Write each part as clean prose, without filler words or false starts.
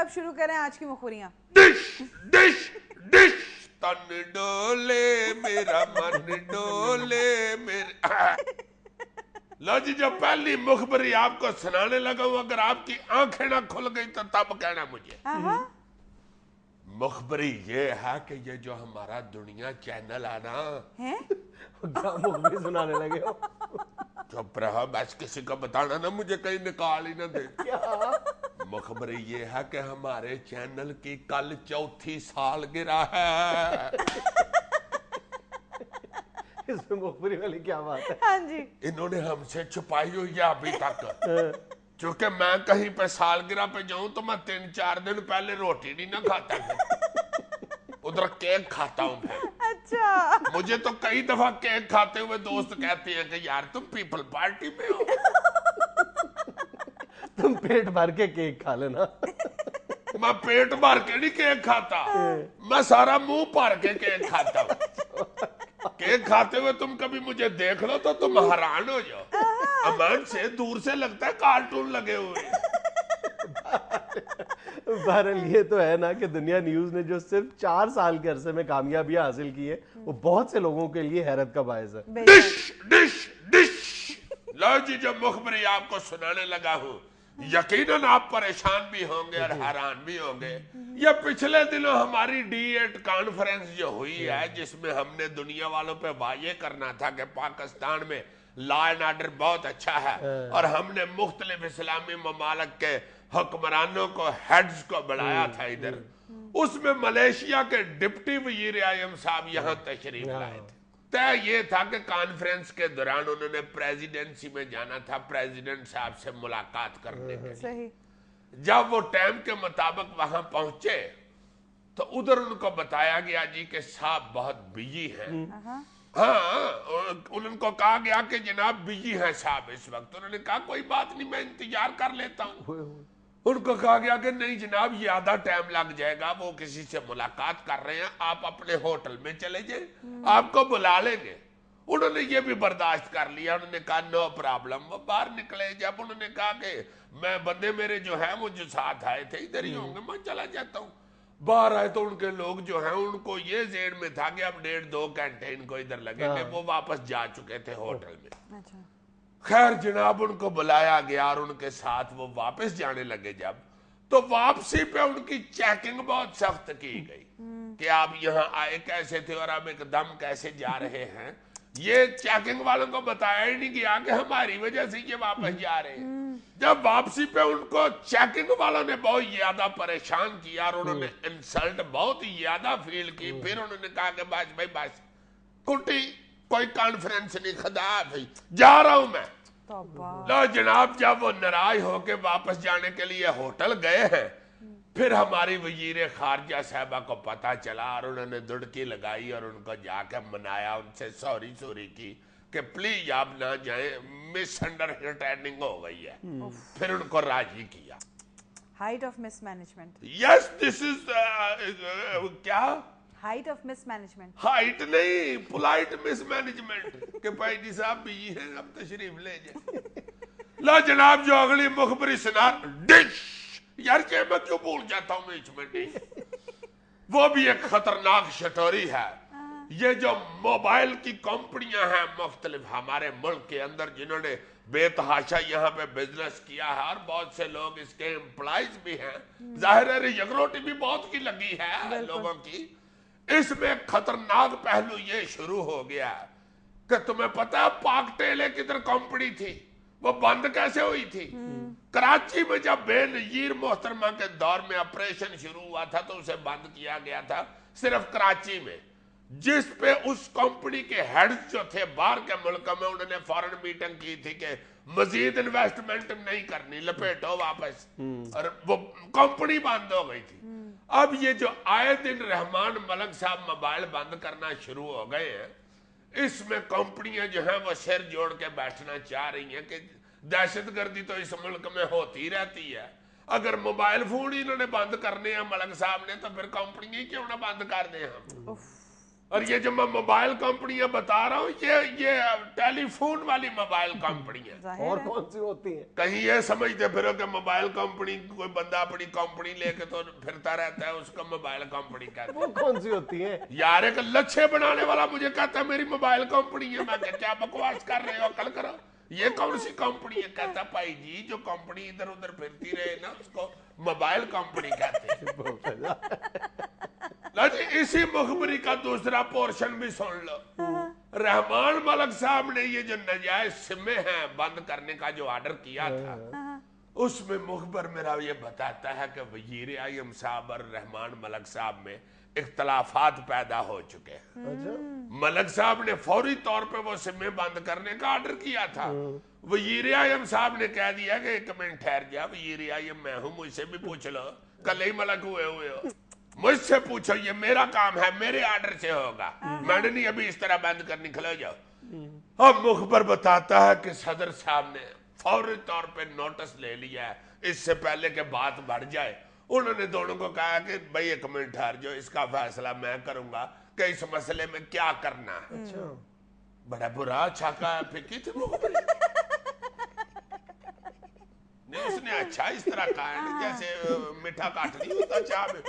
اب شروع کریں آج کی مخبریاں. ڈش ڈش ڈش تن ڈولے میرا من ڈولے میرا. لو جی جو پہلی مخبری آپ کو سنانے لگا ہوں اگر آپ کی آنکھیں نہ کھل گئی تو تب کہنا مجھے. مخبری یہ ہے کہ یہ جو ہمارا دنیا چینل ہے نا, کیا مخبری سنانے لگے ہو؟ چپ رہا, بس کسی کو بتانا نا مجھے کہیں نکال ہی نہ دے. مخبری یہ ہے کہ ہمارے چینل کی کل 4تھی سالگرہ ہے. اس میں مخبری والی کیا بات ہے؟ ہاں جی, انہوں نے ہم سے چھپائی ہوئی ہے ابھی تک, چونکہ میں کہیں پہ سالگرہ پہ جاؤں تو میں 3-4 دن پہلے روٹی نہیں نہ کھاتا ہوں, ادھر کیک کھاتا ہوں میں. اچھا, مجھے تو کئی دفعہ کیک کھاتے ہوئے دوست کہتے ہیں کہ یار تم پیپل پارٹی میں ہو. تم پیٹ بھر کے کیک کھا لینا. میں پیٹ بھر کے نہیں کیک کھاتا, میں سارا منہ بھر کے کیک کھاتا ہوں. کیک کھاتے ہوئے تم کبھی مجھے دیکھ لو تو تم حیران ہو جاؤ. امان سے دور سے لگتا ہے کارٹون لگے ہوئے. بہرحال یہ تو ہے نا کہ دنیا نیوز نے جو صرف 4 سال کے عرصے میں کامیابیاں حاصل کی ہے وہ بہت سے لوگوں کے لیے حیرت کا باعث ہے. Dish dish dish. لو جی جو مخبری آپ کو سنانے لگا ہوں یقیناً آپ پریشان بھی ہوں گے اور حیران بھی ہوں گے. یہ پچھلے دنوں ہماری D8 کانفرنس جو ہوئی ہے جس میں ہم نے دنیا والوں پہ واضح کرنا تھا کہ پاکستان میں لا اینڈ آرڈر بہت اچھا ہے, اور ہم نے مختلف اسلامی ممالک کے حکمرانوں کو ہیڈز کو بڑھایا تھا ادھر. اس میں ملیشیا کے ڈپٹی وزیر اعظم صاحب یہاں تشریف لائے تھے. طے یہ تھا کہ کانفرنس کے دوران انہوں نے پریزیڈنسی میں جانا تھا پریزیڈنٹ صاحب سے ملاقات کرنے کے لیے. جب وہ ٹائم کے مطابق وہاں پہنچے تو ادھر ان کو بتایا گیا جی کہ صاحب بہت بزی ہیں. ہاں, ان کو کہا گیا کہ جناب بزی ہیں صاحب اس وقت. انہوں نے کہا کوئی بات نہیں, میں انتظار کر لیتا ہوں. ان کو کہا گیا کہ نہیں جناب یہ آدھا ٹائم لگ جائے گا, وہ کسی سے ملاقات کر رہے ہیں, آپ اپنے ہوٹل میں چلے جائیں, آپ کو بلا لیں گے. انہوں نے یہ بھی برداشت کر لیا, انہوں نے کہا نو پرابلم. وہ باہر نکلے, جب انہوں نے کہا کہ میں بندے میرے جو ہیں وہ جو ساتھ آئے تھے ادھر ہی ہوں گے, میں چلا جاتا ہوں. باہر آئے تو ان کے لوگ جو ہیں ان کو یہ ذہن میں تھا کہ اب 1.5-2 گھنٹے ان کو ادھر لگیں گے. وہ واپس جا چکے تھے ہوٹل میں. خیر جناب ان کو بلایا گیا اور ان کے ساتھ وہ واپس جانے لگے. جب تو واپسی پہ ان کی چیکنگ بہت سخت کی گئی کہ آپ یہاں آئے کیسے تھے اور اب ایک دم کیسے جا رہے ہیں. یہ چیکنگ والوں کو بتایا ہی نہیں گیا کہ ہماری وجہ سے یہ واپس جا رہے ہیں. جب واپسی پہ ان کو چیکنگ والوں نے بہت زیادہ پریشان کیا اور انہوں نے انسلٹ بہت ہی زیادہ فیل کی. پھر انہوں نے کہا کہ بس بھائی بس کٹی, کوئی کانفرنس نہیں, خدا بھائی جا رہا ہوں میں. لو جناب جب وہ ناراض ہو کے واپس جانے کے لیے ہوٹل گئے ہیں, پھر ہماری وزیر خارجہ صاحبہ کو پتا چلا اور انہوں نے دڑکی لگائی اور ان کو جا کے منایا, ان سے سوری کی کہ پلیز آپ نہ جائیں, مس انڈرسٹینڈنگ ہو گئی ہے. پھر ان کو راضی کیا. Height of mismanagement. Yes this is کیا height of mismanagement. Height نہیں, پولائٹ مس مینجمنٹ کہ بھائی جی صاحب بھی ہیں اب تشریف لے جائیں. لو جناب جو اگلی مخبری سنا ڈش. یار کہ میں کیوں بھول جاتا ہوں میں اس میں ڈش. وہ بھی ایک خطرناک شٹوری ہے. یہ جو موبائل کی کمپنیاں ہیں مختلف ہمارے ملک کے اندر جنہوں نے بے تحاشا یہاں پہ بزنس کیا ہے اور بہت سے لوگ اس کے امپلائیز بھی ہیں, ظاہر ہے یکروٹی بھی بہت کی لگی ہے لوگوں کی. اس میں خطرناک پہلو یہ شروع ہو گیا کہ تمہیں پتا ہے پاک ٹیلے کدھر کمپنی تھی وہ بند کیسے ہوئی تھی. کراچی میں جب بے نظیر محترمہ کے دور میں آپریشن شروع ہوا تھا تو اسے بند کیا گیا تھا صرف کراچی میں, جس پہ اس کمپنی کے ہیڈز جو تھے باہر کے ملکوں میں انہوں نے فورن میٹنگ کی تھی کہ مزید انویسٹمنٹ نہیں کرنی, لپیٹو واپس, اور وہ کمپنی بند ہو گئی تھی. اب یہ جو آئے دن رحمان ملک صاحب موبائل بند کرنا شروع ہو گئے ہیں, اس میں کمپنیاں جو ہیں وہ سر جوڑ کے بیٹھنا چاہ رہی ہیں کہ دہشت گردی تو اس ملک میں ہوتی رہتی ہے, اگر موبائل فون ہی انہوں نے بند کرنے ہیں ملک صاحب نے تو پھر کمپنی کیوں نہ بند کر دیں ہم. اور یہ جو میں موبائل کمپنیاں بتا رہا ہوں یہ ٹیلی فون والی موبائل کمپنیاں. اور کون سی ہوتی ہیں؟ کہیں یہ سمجھتے پھرو کہ موبائل کمپنی کوئی بندہ اپنی کمپنی لے کے تو پھرتا رہتا ہے اس کو موبائل کمپنی کہتے ہیں. وہ کون سی ہوتی ہیں؟ یار ایک لچھے بنانے والا مجھے کہتا ہے میری موبائل کمپنی ہے. میں کہتا کیا بکواس کر رہے ہو, کل کرو. یہ کون سی کمپنی ہے؟ کہتا بھائی جی جو کمپنی ادھر ادھر پھرتی رہے نا اس کو موبائل کمپنی کہتے ہیں. اسی مخبری کا دوسرا پورشن بھی سن لو. رحمان ملک صاحب نے یہ جو نجائز سمیں ہیں بند کرنے کا جو آرڈر کیا تھا اس میں مخبر میرا یہ بتاتا ہے کہ وزیر اعظم صاحب اور رحمان ملک صاحب میں اختلافات پیدا ہو چکے ہیں. ملک صاحب نے فوری طور پہ وہ سمیں بند کرنے کا آرڈر کیا تھا. وزیر اعظم صاحب نے کہہ دیا کہ ایک منٹ ٹھہر جا, وزیر اعظم میں ہوں, مجھ سے بھی پوچھ لو, کل ہی ملک ہوئے ہو, مجھ سے پوچھو, یہ میرا کام ہے, میرے آرڈر سے ہوگا, میں نے نہیں ابھی اس طرح بند کرنی, کھلو جاؤ. اب مخبر بتاتا ہے کہ صدر صاحب نے فوری طور پہ نوٹس لے لیا ہے اس سے پہلے کہ بات بڑھ جائے. انہوں نے دونوں کو کہا کہ بھائی ایک منٹ ٹھہر جو, اس کا فیصلہ میں کروں گا کہ اس مسئلے میں کیا کرنا ہے. بڑا برا چھاکا پھکی تھی مخبر نہیں, اس نے اچھا اس طرح کہا ہے جیسے میٹھا کاٹ نہیں ہوتا چاہ میں.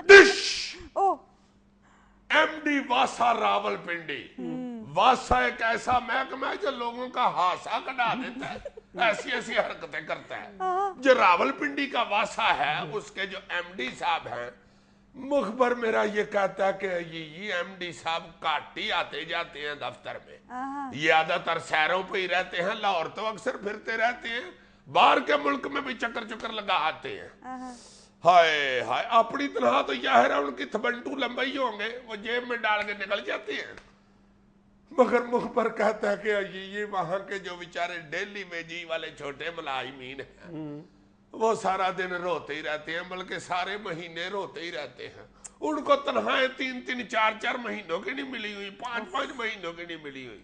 ڈش ایم ڈی واسا راول پنڈی. واسا ایک ایسا محکمہ ہے جو لوگوں کا ہاسا کٹا دیتا ہے, ایسی ایسی حرکتیں کرتا ہے. جو راول پنڈی کا واسا ہے اس کے جو ایم ڈی صاحب ہیں, مخبر میرا یہ کہتا ہے کہ یہ ایم ڈی صاحب کاٹ ہی آتے جاتے ہیں دفتر میں, یہ زیادہ تر سیروں پہ ہی رہتے ہیں, لاہور تو اکثر پھرتے رہتے ہیں, باہر کے ملک میں بھی چکر چکر لگا آتے ہیں. ہائے ہائے, اپنی طرح تو یہ ہے ان کی تھبنٹو لمبائی ہوں گے, وہ جیب میں ڈال کے نکل جاتی ہیں. مگر مخبر کہتا ہے کہ یہ وہاں کے جو بیچارے ڈیلی ویجی والے چھوٹے ملازمین ہیں وہ سارا دن روتے ہی رہتے ہیں, بلکہ سارے مہینے روتے ہی رہتے ہیں. ان کو تنخواہیں 3-4 مہینوں کی نہیں ملی ہوئی, 5 مہینوں کی نہیں ملی ہوئی.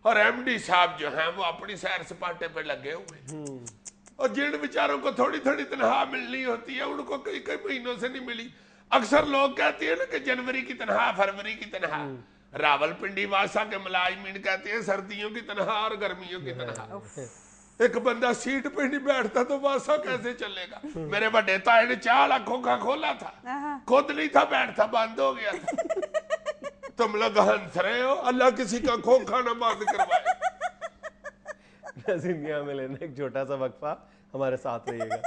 اور ایم ڈی صاحب جو ہیں وہ اپنی سیر سپاٹے پہ لگے ہوئے, اور جن بیچاروں کو تھوڑی تھوڑی تنخواہ ملنی ہوتی ہے ان کو کئی مہینوں سے نہیں ملی. اکثر لوگ کہتے ہیں نا کہ جنوری کی تنخواہ, فروری کی تنخواہ. راول پنڈی واسا کے ملازمین کہتے ہیں سردیوں کی تنخواہ اور گرمیوں کی تنخواہ. ایک بندہ سیٹ پہ نہیں بیٹھتا تو واسا کیسے چلے گا. میرے بڑے تائے نے 4 لاکھ کھوکھا کھولا تھا, خود نہیں تھا بیٹھتا, بند ہو گیا تھا. تم لوگ ہنس رہے ہو, اللہ کسی کا کھوکھا نہ بند کروائے. میں لینا ایک چھوٹا سا وقفہ, ہمارے ساتھ رہیے گا.